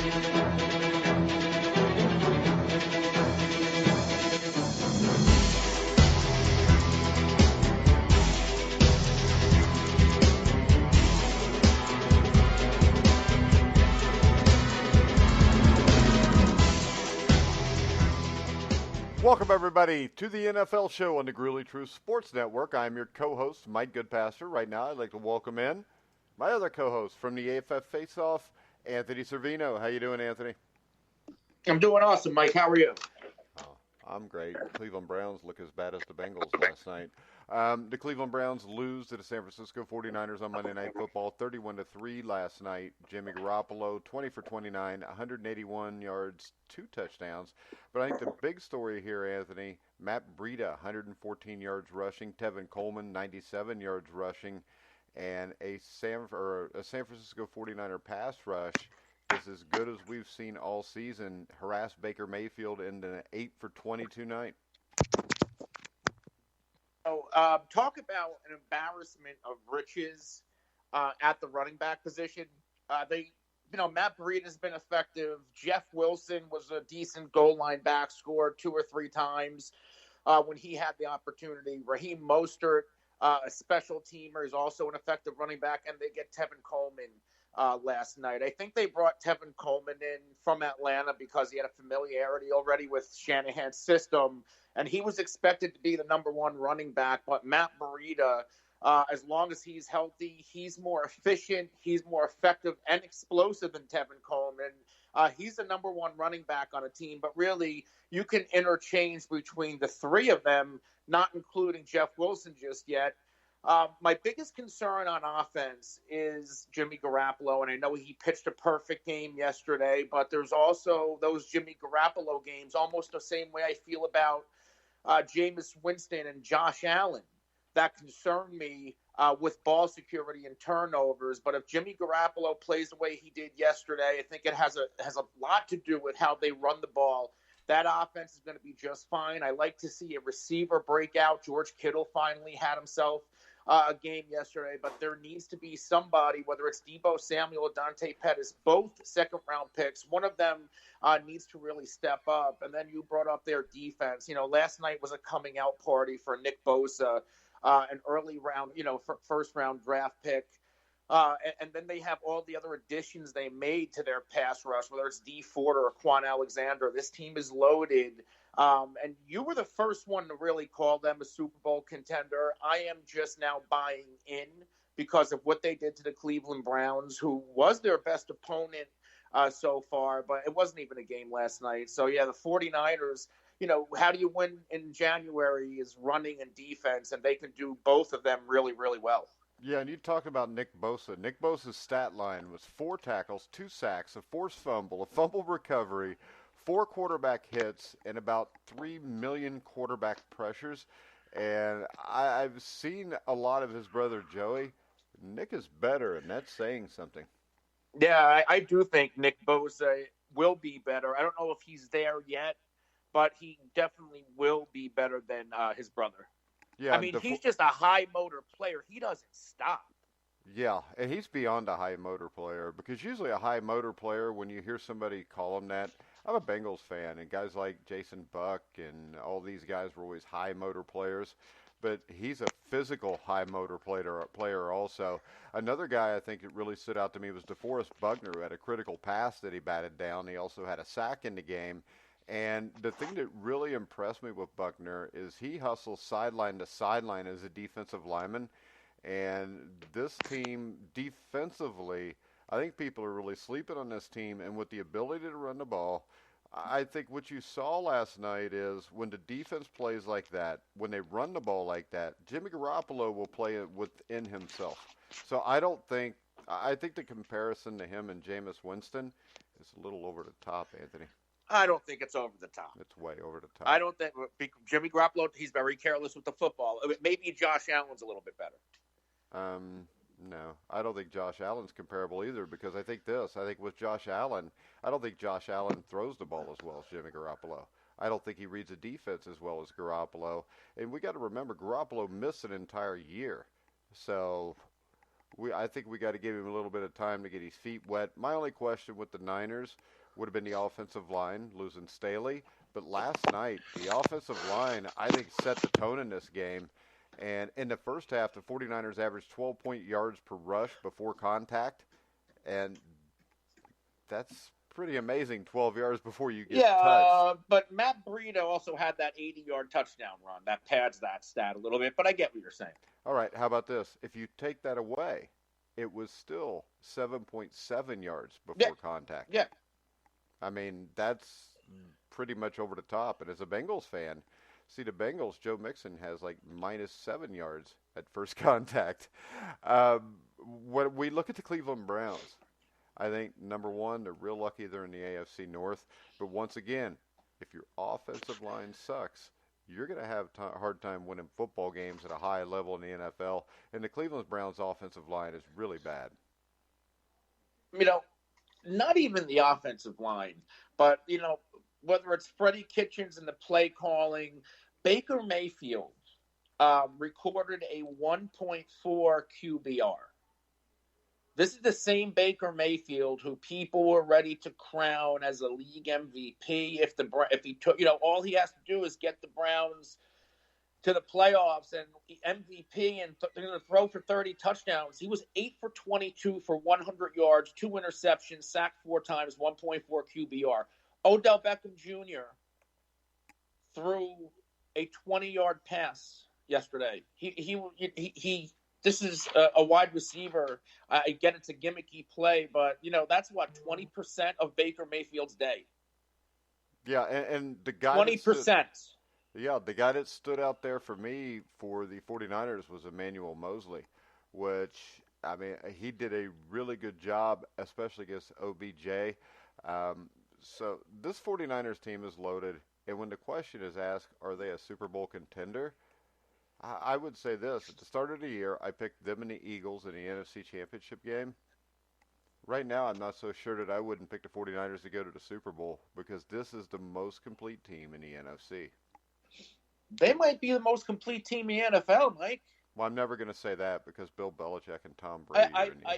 Welcome, everybody, to the NFL Show on the Gruely Truth Sports Network. I'm your co-host, Mike Goodpaster. Right now, I'd like to welcome in my other co-host from the AFF Face-Off, Anthony Cervino. How you doing, Anthony? I'm doing awesome, Mike. How are you? Oh, I'm great. Cleveland Browns look as bad as the Bengals last night. The Cleveland Browns lose to the San Francisco 49ers on Monday Night Football, 31-3 last night. Jimmy Garoppolo, 20 for 29, 181 yards, 2 touchdowns. But I think the big story here, Anthony, Matt Breida, 114 yards rushing, Tevin Coleman, 97 yards rushing, and a San Francisco 49er pass rush is as good as we've seen all season. Harassed Baker Mayfield in an 8 for 22 night. Talk about an embarrassment of riches at the running back position. Matt Breida has been effective. Jeff Wilson was a decent goal line back, scored 2 or 3 times when he had the opportunity. Raheem Mostert, a special teamer, is also an effective running back, and they get Tevin Coleman last night. I think they brought Tevin Coleman in from Atlanta because he had a familiarity already with Shanahan's system, and he was expected to be the number 1 running back. But Matt Breida, as long as he's healthy, he's more efficient, he's more effective and explosive than Tevin Coleman. He's the number 1 running back on a team, but really you can interchange between the 3 of them, not including Jeff Wilson just yet. My biggest concern on offense is Jimmy Garoppolo, and I know he pitched a perfect game yesterday, but there's also those Jimmy Garoppolo games, almost the same way I feel about Jameis Winston and Josh Allen, that concern me with ball security and turnovers. But if Jimmy Garoppolo plays the way he did yesterday, I think it has a lot to do with how they run the ball. That offense is going to be just fine. I like to see a receiver break out. George Kittle finally had himself a game yesterday, but there needs to be somebody, whether it's Deebo Samuel or Dante Pettis, both second-round picks. One of them needs to really step up. And then you brought up their defense. Last night was a coming-out party for Nick Bosa, an early round, first-round draft pick. And then they have all the other additions they made to their pass rush, whether it's D Ford or Quan Alexander. This team is loaded. And you were the first one to really call them a Super Bowl contender. I am just now buying in because of what they did to the Cleveland Browns, who was their best opponent so far, but it wasn't even a game last night. So, yeah, the 49ers, how do you win in January is running and defense, and they can do both of them really, really well. Yeah, and you talked about Nick Bosa. Nick Bosa's stat line was 4 tackles, 2 sacks, a forced fumble, a fumble recovery, 4 quarterback hits, and about 3 million quarterback pressures. And I've seen a lot of his brother Joey. Nick is better, and that's saying something. Yeah, I do think Nick Bosa will be better. I don't know if he's there yet, but he definitely will be better than his brother. Yeah, I mean, he's just a high motor player. He doesn't stop. Yeah, and he's beyond a high motor player, because usually a high motor player, when you hear somebody call him that, I'm a Bengals fan, and guys like Jason Buck and all these guys were always high motor players, but he's a physical high motor player also. Another guy I think that really stood out to me was DeForest Buckner, who had a critical pass that he batted down. He also had a sack in the game. And the thing that really impressed me with Buckner is he hustles sideline to sideline as a defensive lineman. And this team, defensively, I think people are really sleeping on this team. And with the ability to run the ball, I think what you saw last night is when the defense plays like that, when they run the ball like that, Jimmy Garoppolo will play it within himself. So I think the comparison to him and Jameis Winston is a little over the top, Anthony. I don't think it's over the top. It's way over the top. I don't think Jimmy Garoppolo, he's very careless with the football. Maybe Josh Allen's a little bit better. No, I don't think Josh Allen's comparable either, because I think with Josh Allen, I don't think Josh Allen throws the ball as well as Jimmy Garoppolo. I don't think he reads a defense as well as Garoppolo. And we got to remember, Garoppolo missed an entire year. So I think we got to give him a little bit of time to get his feet wet. My only question with the Niners would have been the offensive line, losing Staley. But last night, the offensive line, I think, set the tone in this game. And in the first half, the 49ers averaged 12 yards per rush before contact. And that's pretty amazing, 12 yards before you get touched. But Matt Breida also had that 80-yard touchdown run. That pads that stat a little bit, but I get what you're saying. All right, how about this? If you take that away, it was still 7.7 yards before contact. Yeah. I mean, that's pretty much over the top. And as a Bengals fan, see the Bengals, Joe Mixon has like -7 yards at first contact. When we look at the Cleveland Browns, I think, number one, they're real lucky they're in the AFC North. But once again, if your offensive line sucks, you're going to have a hard time winning football games at a high level in the NFL. And the Cleveland Browns offensive line is really bad. Not even the offensive line, but, whether it's Freddie Kitchens and the play calling, Baker Mayfield recorded a 1.4 QBR. This is the same Baker Mayfield who people were ready to crown as a league MVP. If he took, all he has to do is get the Browns to the playoffs and MVP and throw for 30 touchdowns. He was 8 for 22 for 100 yards, 2 interceptions, sacked 4 times, 1.4 QBR. Odell Beckham Jr. threw a 20-yard pass yesterday. This is a wide receiver. I get it's a gimmicky play, but, that's what, 20% of Baker Mayfield's day. Yeah, and the guy 20%. The guy that stood out there for me for the 49ers was Emmanuel Mosley, which, I mean, he did a really good job, especially against OBJ. So this 49ers team is loaded, and when the question is asked, are they a Super Bowl contender? I would say this. At the start of the year, I picked them and the Eagles in the NFC Championship game. Right now, I'm not so sure that I wouldn't pick the 49ers to go to the Super Bowl because this is the most complete team in the NFC. They might be the most complete team in the NFL, Mike. Well, I'm never going to say that because Bill Belichick and Tom Brady are in the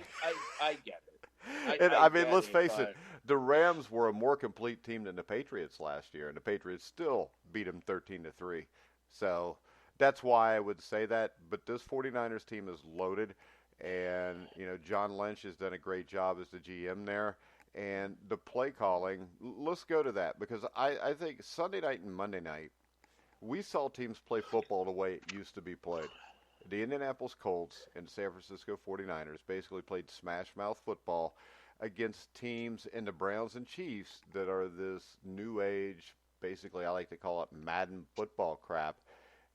I get it. I mean, let's face it. The Rams were a more complete team than the Patriots last year, and the Patriots still beat them 13-3. So that's why I would say that. But this 49ers team is loaded, and, John Lynch has done a great job as the GM there. And the play calling, let's go to that because I think Sunday night and Monday night, we saw teams play football the way it used to be played. The Indianapolis Colts and the San Francisco 49ers basically played smashmouth football against teams in the Browns and Chiefs that are this new age, basically I like to call it Madden football crap.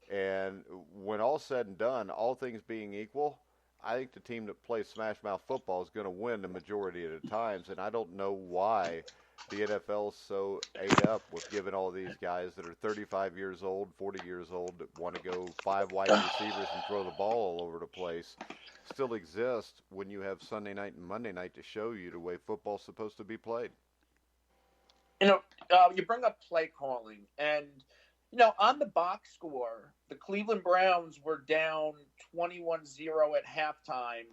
And when all's said and done, all things being equal, I think the team that plays smashmouth football is going to win the majority of the times. And I don't know why the NFL is so ate up with giving all these guys that are 35 years old, 40 years old, that want to go 5 wide receivers and throw the ball all over the place, still exist when you have Sunday night and Monday night to show you the way football's supposed to be played. You bring up play calling, and, on the box score, the Cleveland Browns were down 21-0 at halftime,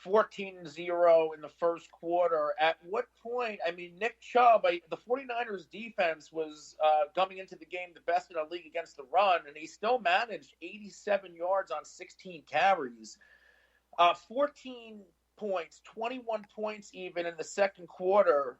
14-0 in the first quarter. At what point, Nick Chubb, the 49ers defense was coming into the game the best in the league against the run, and he still managed 87 yards on 16 carries. 14 points, 21 points even in the second quarter.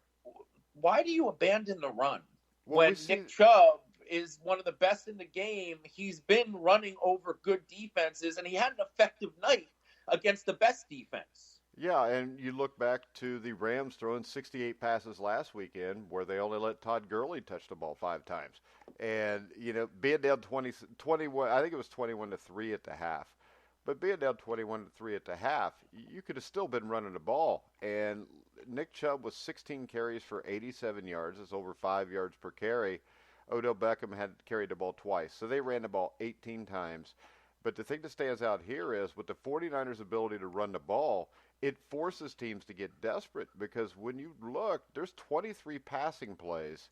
Why do you abandon the run? When Nick Chubb is one of the best in the game, he's been running over good defenses, and he had an effective night against the best defense. Yeah, and you look back to the Rams throwing 68 passes last weekend where they only let Todd Gurley touch the ball 5 times. And, being down 21, I think it was 21-3 at the half. But being down 21-3 at the half, you could have still been running the ball. And Nick Chubb was 16 carries for 87 yards. That's over 5 yards per carry. Odell Beckham had carried the ball twice. So they ran the ball 18 times. But the thing that stands out here is with the 49ers' ability to run the ball, it forces teams to get desperate because when you look, there's 23 passing plays.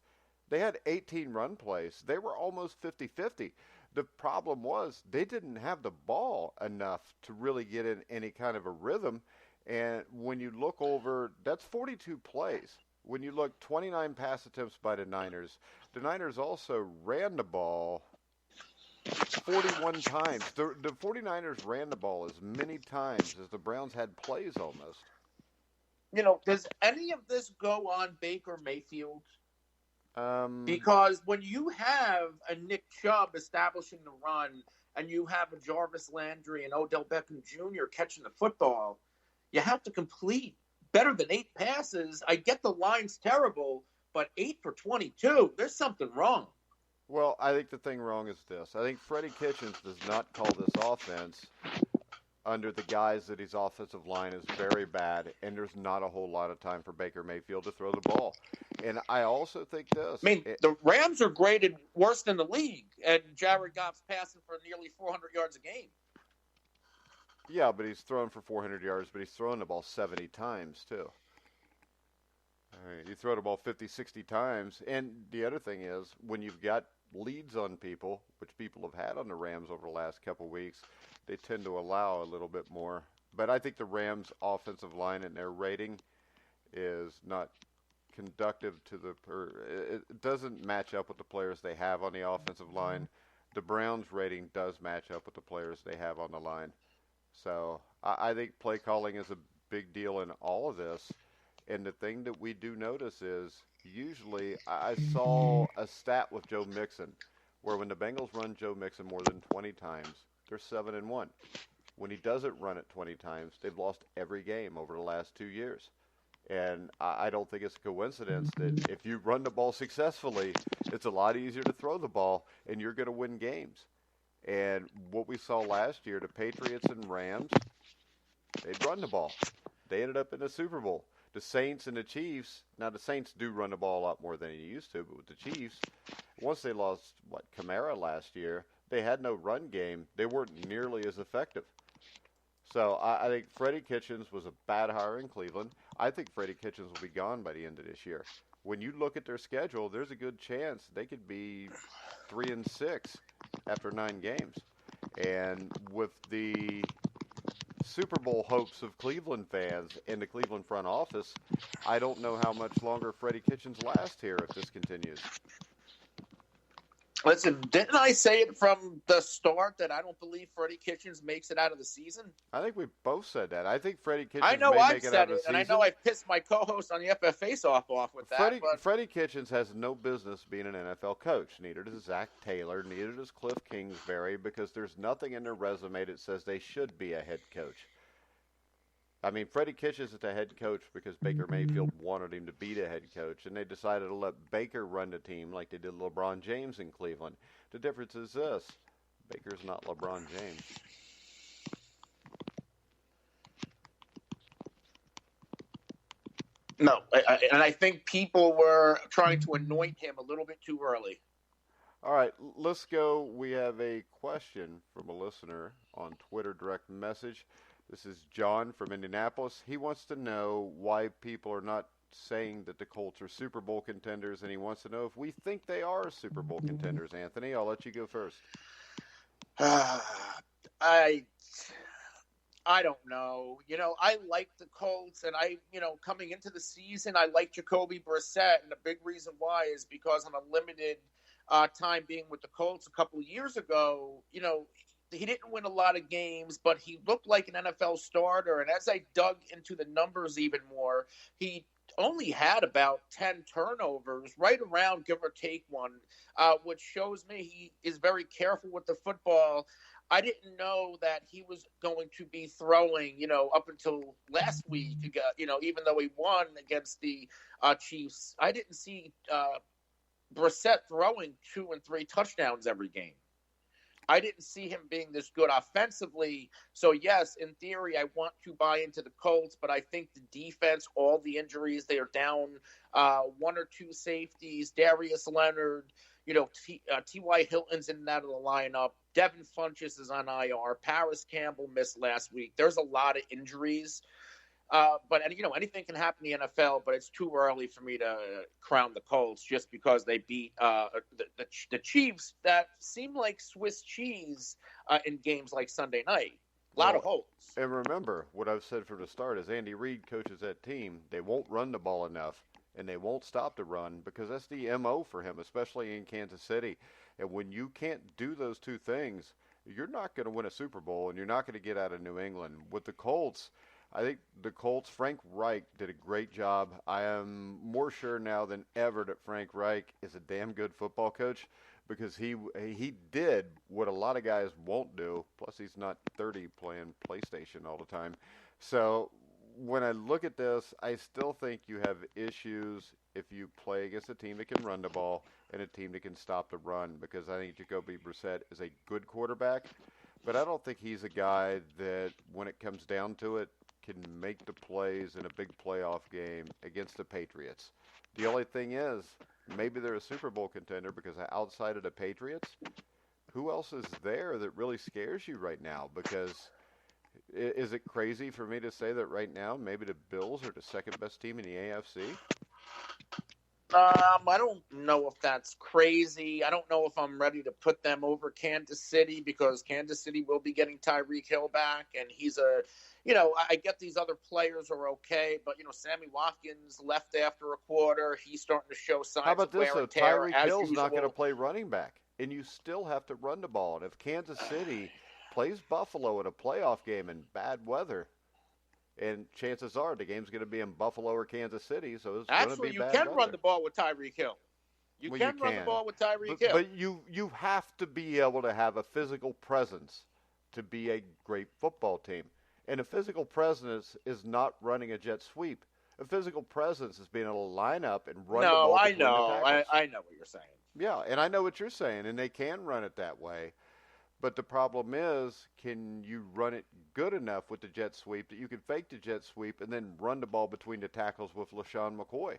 They had 18 run plays. They were almost 50-50. The problem was they didn't have the ball enough to really get in any kind of a rhythm. And when you look over, that's 42 plays. When you look 29 pass attempts by the Niners also ran the ball 41 times. The 49ers ran the ball as many times as the Browns had plays almost. Does any of this go on Baker Mayfield? Um, Because when you have a Nick Chubb establishing the run and you have a Jarvis Landry and Odell Beckham Jr. catching the football, you have to complete better than 8 passes. I get the line's terrible, but 8 for 22, there's something wrong. well, I think the thing wrong is this. I think Freddie Kitchens does not call this offense under the guise that his offensive line is very bad, and there's not a whole lot of time for Baker Mayfield to throw the ball. And I also think this. I mean, the Rams are graded worse than the league, and Jared Goff's passing for nearly 400 yards a game. Yeah, but he's throwing for 400 yards, but he's throwing the ball 70 times, too. I mean, you throw the ball 50, 60 times. And the other thing is, when you've got leads on people, which people have had on the Rams over the last couple of weeks, they tend to allow a little bit more. But I think the Rams' offensive line and their rating is not conductive to it doesn't match up with the players they have on the offensive line. The Browns' rating does match up with the players they have on the line. So I think play calling is a big deal in all of this. And the thing that we do notice is usually I saw a stat with Joe Mixon where when the Bengals run Joe Mixon more than 20 times, they're 7-1. When he doesn't run it 20 times, they've lost every game over the last 2 years. And I don't think it's a coincidence that if you run the ball successfully, it's a lot easier to throw the ball, and you're going to win games. And what we saw last year, the Patriots and Rams, they'd run the ball. They ended up in the Super Bowl. The Saints and the Chiefs, now the Saints do run the ball a lot more than they used to, but with the Chiefs, once they lost, Kamara last year, they had no run game. They weren't nearly as effective. So I think Freddie Kitchens was a bad hire in Cleveland. I think Freddie Kitchens will be gone by the end of this year. When you look at their schedule, there's a good chance they could be 3-6 after 9 games. And with the Super Bowl hopes of Cleveland fans and the Cleveland front office, I don't know how much longer Freddie Kitchens lasts here if this continues. Listen, didn't I say it from the start that I don't believe Freddie Kitchens makes it out of the season? I think we both said that. I think Freddie Kitchens I know may I've make it said out of the it, season. and I know I've pissed my co-host on the FF Face-Off off with that. Freddie Kitchens has no business being an NFL coach. Neither does Zach Taylor. Neither does Cliff Kingsbury, because there's nothing in their resume that says they should be a head coach. I mean, Freddie Kitchens is the head coach because Baker Mayfield wanted him to be the head coach, and they decided to let Baker run the team like they did LeBron James in Cleveland. The difference is this: Baker's not LeBron James. No, and I think people were trying to anoint him a little bit too early. All right, let's go. We have a question from a listener on Twitter direct message. This is John from Indianapolis. He wants to know why people are not saying that the Colts are Super Bowl contenders, and he wants to know if we think they are Super Bowl contenders. Anthony, I'll let you go first. I don't know. I like the Colts, and coming into the season, I like Jacoby Brissett, and the big reason why is because on a limited time being with the Colts a couple of years ago, he didn't win a lot of games, but he looked like an NFL starter. And as I dug into the numbers even more, he only had about 10 turnovers, right around give or take one, which shows me he is very careful with the football. I didn't know that he was going to be throwing, up until last week, even though he won against the Chiefs. I didn't see Brissett throwing 2 and 3 touchdowns every game. I didn't see him being this good offensively. So, yes, in theory, I want to buy into the Colts, but I think the defense, all the injuries, they are down 1 or 2 safeties, Darius Leonard, T.Y. Hilton's in and out of the lineup. Devin Funchess is on IR. Paris Campbell missed last week. There's a lot of injuries. But anything can happen in the NFL. But it's too early for me to crown the Colts just because they beat the Chiefs that seem like Swiss cheese in games like Sunday night. A lot of holes. And remember, what I've said from the start is Andy Reid coaches that team. They won't run the ball enough, and they won't stop the run because that's the MO for him, especially in Kansas City. And when you can't do those two things, you're not going to win a Super Bowl, and you're not going to get out of New England. With the Colts, I think the Colts, Frank Reich did a great job. I am more sure now than ever that Frank Reich is a damn good football coach because he did what a lot of guys won't do. Plus, he's not 30 playing PlayStation all the time. So when I look at this, I still think you have issues if you play against a team that can run the ball and a team that can stop the run because I think Jacoby Brissett is a good quarterback, but I don't think he's a guy that, when it comes down to it, can make the plays in a big playoff game against the Patriots. The only thing is, maybe they're a Super Bowl contender because outside of the Patriots, who else is there that really scares you right now? Because is it crazy for me to say that right now maybe the Bills are the second best team in the AFC? I don't know if that's crazy. I don't know if I'm ready to put them over Kansas City because Kansas City will be getting Tyreek Hill back, and he's I get these other players are okay, but Sammy Watkins left after a quarter. He's starting to show signs How about of wear this, though? and tear. Tyreek Hill's not going to play running back, and you still have to run the ball. And if Kansas City plays Buffalo in a playoff game in bad weather, and chances are the game's going to be in Buffalo or Kansas City, so it's going to be bad weather. Actually, you can run the ball with Tyreek Hill. You can run the ball with Tyreek Hill. But you have to be able to have a physical presence to be a great football team. And a physical presence is not running a jet sweep. A physical presence is being able to line up and run the ball. No, I know. I know what you're saying. Yeah, and I know what you're saying, and they can run it that way. But the problem is, can you run it good enough with the jet sweep that you can fake the jet sweep and then run the ball between the tackles with LaShawn McCoy?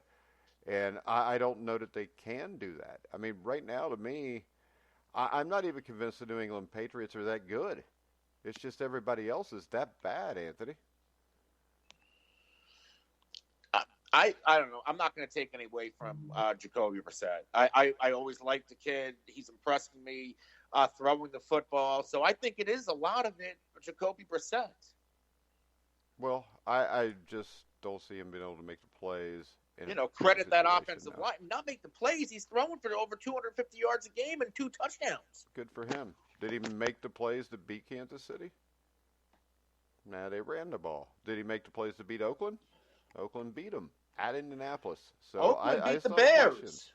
And I don't know that they can do that. I mean, right now, to me, I'm not even convinced the New England Patriots are that good. It's just everybody else is that bad, Anthony. I don't know. I'm not going to take any away from Jacoby Brissett. I always liked the kid. He's impressing me throwing the football. So I think it is a lot of it for Jacoby Brissett. Well, I just don't see him being able to make the plays. Credit that offensive line. Not make the plays. He's throwing for over 250 yards a game and 2 touchdowns. Good for him. Did he make the plays to beat Kansas City? Nah, they ran the ball. Did he make the plays to beat Oakland? Oakland beat them at Indianapolis. So Oakland beat the Bears.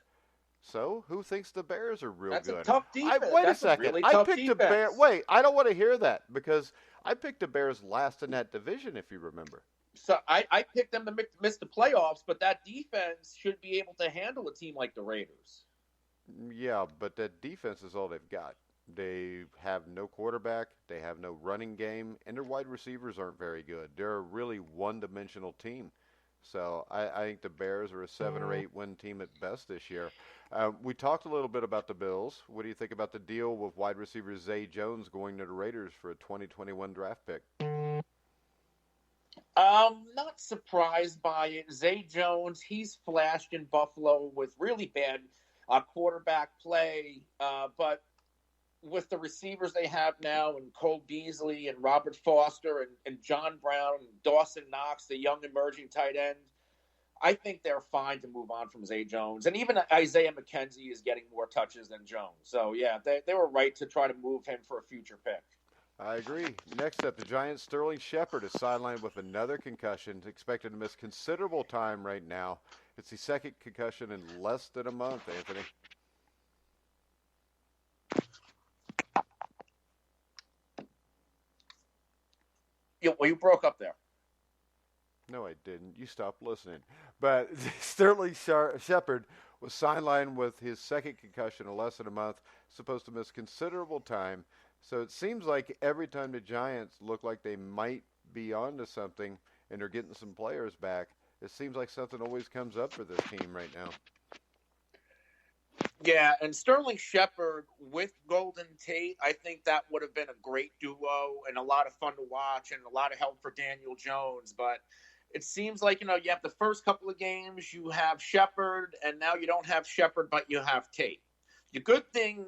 So who thinks the Bears are real good? That's a tough defense. Wait That's a second. Really I picked defense. the Bears. Wait, I don't want to hear that because I picked the Bears last in that division, if you remember. So I picked them to miss the playoffs, but that defense should be able to handle a team like the Raiders. Yeah, but that defense is all they've got. They have no quarterback, they have no running game, and their wide receivers aren't very good. They're a really one-dimensional team. So I think the Bears are a 7 or 8 win team at best this year. We talked a little bit about the Bills. What do you think about the deal with wide receiver Zay Jones going to the Raiders for a 2021 draft pick? Not surprised by it. Zay Jones, he's flashed in Buffalo with really bad quarterback play, but with the receivers they have now, and Cole Beasley and Robert Foster and John Brown and Dawson Knox, the young emerging tight end, I think they're fine to move on from Zay Jones. And even Isaiah McKenzie is getting more touches than Jones. So, yeah, they were right to try to move him for a future pick. I agree. Next up, the Giants' Sterling Shepard is sidelined with another concussion, expected to miss considerable time right now. It's the second concussion in less than a month, Anthony. You broke up there. No, I didn't. You stopped listening. But Sterling Shepard was sidelined with his second concussion in less than a month, supposed to miss considerable time. So it seems like every time the Giants look like they might be onto something and they're getting some players back, it seems like something always comes up for this team right now. Yeah, and Sterling Shepard with Golden Tate, I think that would have been a great duo and a lot of fun to watch and a lot of help for Daniel Jones. But it seems like, you have the first couple of games, you have Shepard, and now you don't have Shepard, but you have Tate. The good thing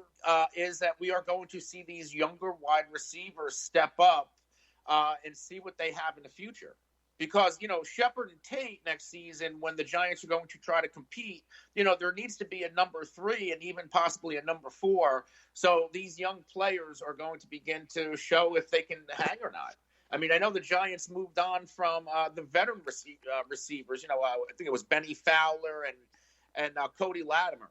is that we are going to see these younger wide receivers step up and see what they have in the future. Because, Shepard and Tate next season, when the Giants are going to try to compete, there needs to be a number 3 and even possibly a number 4. So these young players are going to begin to show if they can hang or not. I mean, I know the Giants moved on from the veteran receivers. I think it was Benny Fowler and Cody Latimer.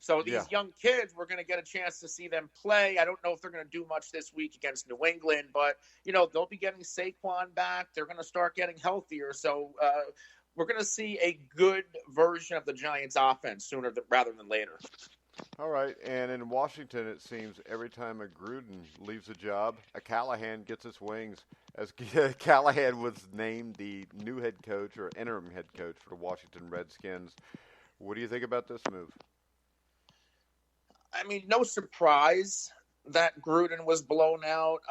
So these young kids, we're going to get a chance to see them play. I don't know if they're going to do much this week against New England, but, they'll be getting Saquon back. They're going to start getting healthier. So we're going to see a good version of the Giants offense sooner rather than later. All right, and in Washington, it seems every time a Gruden leaves a job, a Callahan gets its wings, as Callahan was named the new head coach or interim head coach for the Washington Redskins. What do you think about this move? I mean, no surprise that Gruden was blown out.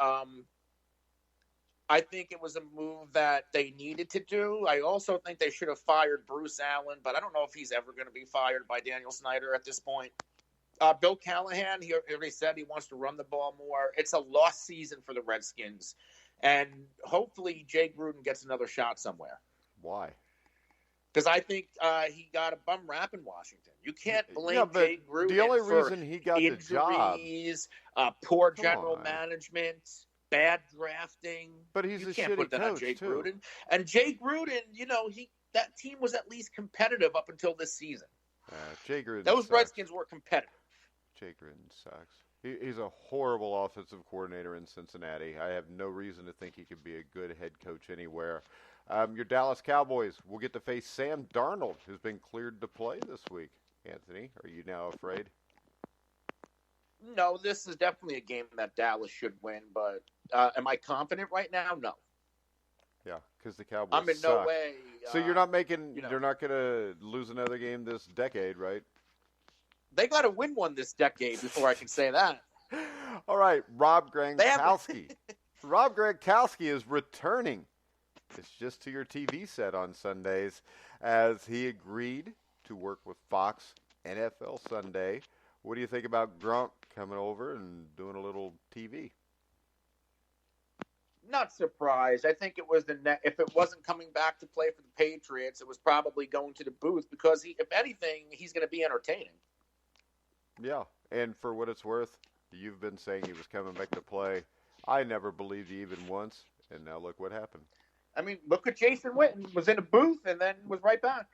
I think it was a move that they needed to do. I also think they should have fired Bruce Allen, but I don't know if he's ever going to be fired by Daniel Snyder at this point. Bill Callahan, he already said he wants to run the ball more. It's a lost season for the Redskins, and hopefully Jay Gruden gets another shot somewhere. Why? Because I think he got a bum rap in Washington. You can't blame Jay Gruden the only for reason he got injuries, the job. Poor general management, bad drafting. But he's you a can't shitty put that coach, on Jay too. Gruden. And Jay Gruden, that team was at least competitive up until this season. Jay Gruden Those sucks. Redskins were competitive. Jay Gruden sucks. He's a horrible offensive coordinator in Cincinnati. I have no reason to think he could be a good head coach anywhere. Your Dallas Cowboys will get to face Sam Darnold, who's been cleared to play this week. Anthony, are you now afraid? No, this is definitely a game that Dallas should win, but am I confident right now? No. Yeah, because the Cowboys I'm in suck. no way. So you're not making, they're not going to lose another game this decade, right? They got to win one this decade before I can say that. All right, Rob Gronkowski. Rob Gronkowski is returning. It's just to your TV set on Sundays, as he agreed to work with Fox NFL Sunday. What do you think about Gronk coming over and doing a little TV? Not surprised. I think it was if it wasn't coming back to play for the Patriots, it was probably going to the booth because, if anything, he's going to be entertaining. Yeah, and for what it's worth, you've been saying he was coming back to play. I never believed you even once, and now look what happened. I mean, look at Jason Witten. Was in a booth and then was right back.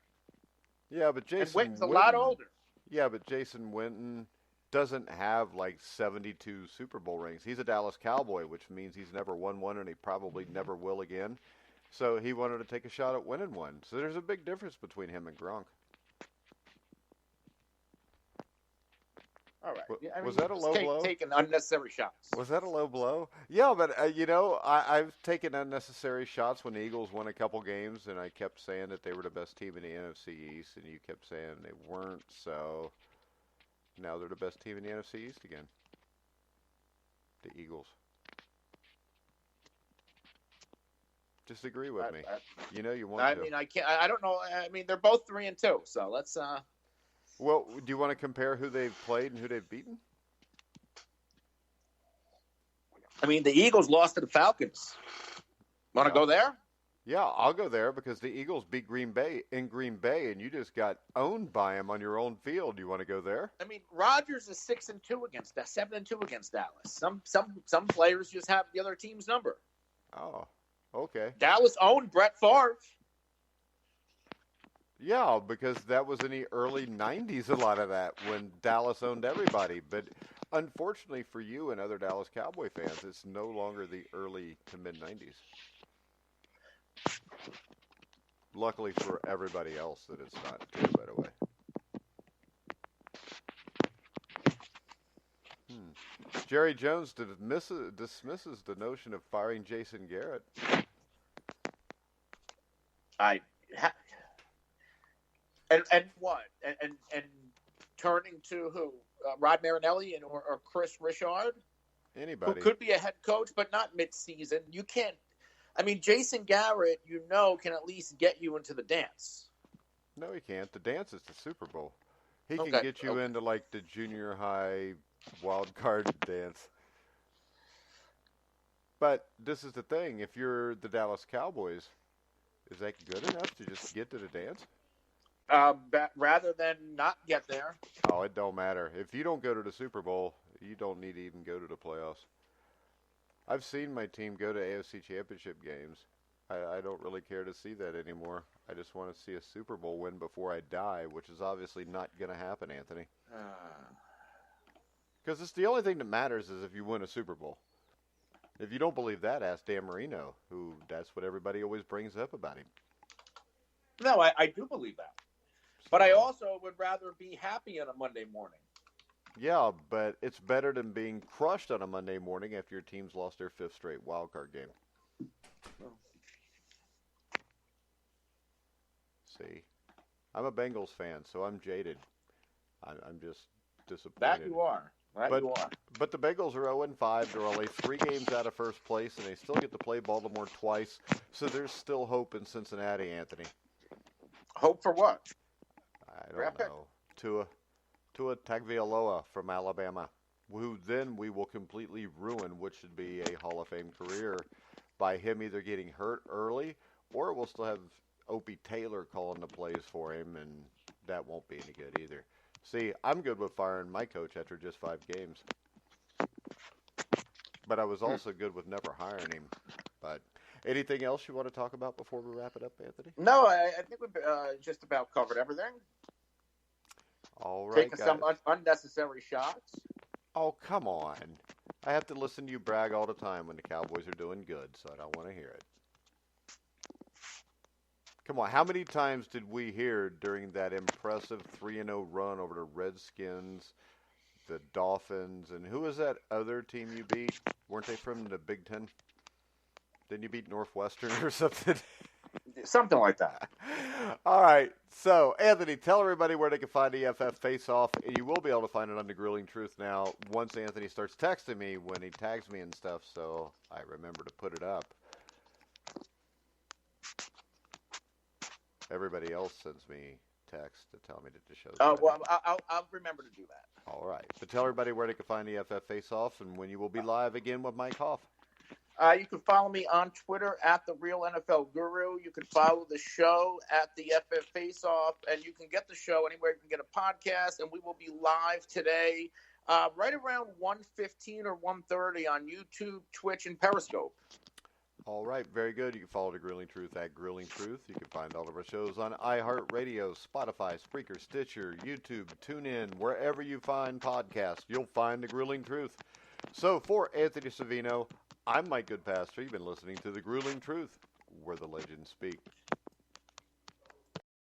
Yeah, but Jason Witten's a lot older. Yeah, but Jason Witten doesn't have like 72 Super Bowl rings. He's a Dallas Cowboy, which means he's never won one, and he probably never will again. So he wanted to take a shot at winning one. So there's a big difference between him and Gronk. All right. Yeah, was that a low blow? Taking unnecessary shots. Was that a low blow? Yeah, but, I've taken unnecessary shots when the Eagles won a couple games, and I kept saying that they were the best team in the NFC East, and you kept saying they weren't, so now they're the best team in the NFC East again. The Eagles. Just agree with me. You want to. I mean, I can't. I don't know. I mean, they're both 3-2, so let's. Well, do you want to compare who they've played and who they've beaten? I mean, the Eagles lost to the Falcons. Want to go there? Yeah, I'll go there because the Eagles beat Green Bay in Green Bay, and you just got owned by them on your own field. Do you want to go there? I mean, Rodgers is 6-2 against that, 7-2 against Dallas. Some players just have the other team's number. Oh, okay. Dallas owned Brett Favre. Yeah, because that was in the early 90s, a lot of that, when Dallas owned everybody. But unfortunately for you and other Dallas Cowboy fans, it's no longer the early to mid-90s. Luckily for everybody else that it's not, too, by the way. Jerry Jones dismisses the notion of firing Jason Garrett. And what? And turning to who? Rod Marinelli or Chris Richard? Anybody. Who could be a head coach, but not mid-season. You can't. I mean, Jason Garrett, can at least get you into the dance. No, he can't. The dance is the Super Bowl. He can Okay, get you into like the junior high wild card dance. But this is the thing. If you're the Dallas Cowboys, is that good enough to just get to the dance? Rather than not get there. Oh, it don't matter. If you don't go to the Super Bowl, you don't need to even go to the playoffs. I've seen my team go to AFC Championship games. I don't really care to see that anymore. I just want to see a Super Bowl win before I die, which is obviously not going to happen, Anthony. Because it's the only thing that matters is if you win a Super Bowl. If you don't believe that, ask Dan Marino, who that's what everybody always brings up about him. No, I do believe that. But I also would rather be happy on a Monday morning. Yeah, but it's better than being crushed on a Monday morning after your team's lost their 5th straight wildcard game. Oh. See, I'm a Bengals fan, so I'm jaded. I'm just disappointed. That you are. But the Bengals are 0-5. They're only 3 games out of first place, and they still get to play Baltimore twice. So there's still hope in Cincinnati, Anthony. Hope for what? I don't know. Tua Tagovailoa from Alabama, who then we will completely ruin what should be a Hall of Fame career by him either getting hurt early or we'll still have Opie Taylor calling the plays for him, and that won't be any good either. See, I'm good with firing my coach after just 5 games. But I was also good with never hiring him. But anything else you want to talk about before we wrap it up, Anthony? No, I think we've just about covered everything. All right, taking some unnecessary shots. Oh, come on. I have to listen to you brag all the time when the Cowboys are doing good, so I don't want to hear it. Come on, how many times did we hear during that impressive 3-0 run over the Redskins, the Dolphins, and who was that other team you beat? Weren't they from the Big Ten? Didn't you beat Northwestern or something? Something like that. All right. So, Anthony, tell everybody where they can find the FF Face-Off. You will be able to find it on the Grilling Truth now once Anthony starts texting me when he tags me and stuff, so I remember to put it up. Everybody else sends me text to tell me that the show's ready. Well, I'll remember to do that. All right. But tell everybody where they can find the FF Face-Off and when you will be live again with Mike Hoff. You can follow me on Twitter at The Real NFL Guru. You can follow the show at the FF Face-Off, and you can get the show anywhere you can get a podcast, and we will be live today right around 1:15 or 1:30 on YouTube, Twitch, and Periscope. All right, very good. You can follow the Grilling Truth at Grilling Truth. You can find all of our shows on iHeartRadio, Spotify, Spreaker, Stitcher, YouTube, TuneIn, wherever you find podcasts, you'll find the Grilling Truth. So for Anthony Cervino, I'm Mike Goodpaster. You've been listening to the Grilling Truth, where the legends speak.